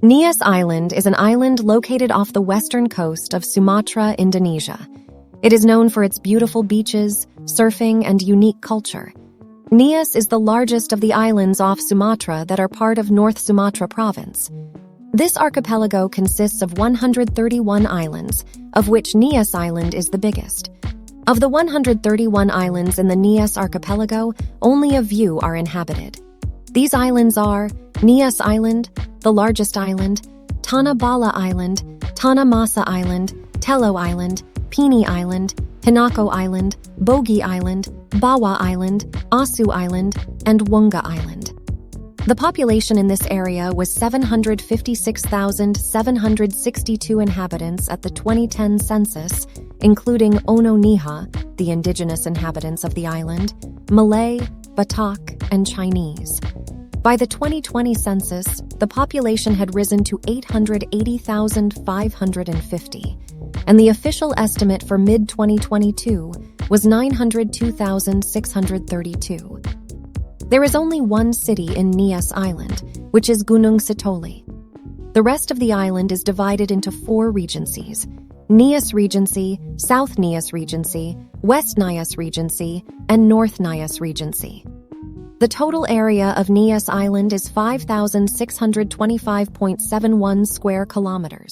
Nias Island is an island located off the western coast of Sumatra, Indonesia. It is known for its beautiful beaches, surfing, and unique culture. Nias is the largest of the islands off Sumatra that are part of North Sumatra province. This archipelago consists of 131 islands, of which Nias Island is the biggest. Of the 131 islands in the Nias archipelago, only a few are inhabited. These islands are Nias Island, the largest island, Tanah Bala Island, Tanah Masa Island, Tello Island, Pini Island, Hinako Island, Bogi Island, Bawa Island, Asu Island, and Wunga Island. The population in this area was 756,762 inhabitants at the 2010 census, including Ono Niha, the indigenous inhabitants of the island, Malay, Batak, and Chinese. By the 2020 census, the population had risen to 880,550, and the official estimate for mid-2022 was 902,632. There is only one city in Nias Island, which is Gunung Sitoli. The rest of the island is divided into 4 regencies: Nias Regency, South Nias Regency, West Nias Regency, and North Nias Regency. The total area of Nias Island is 5,625.71 square kilometers.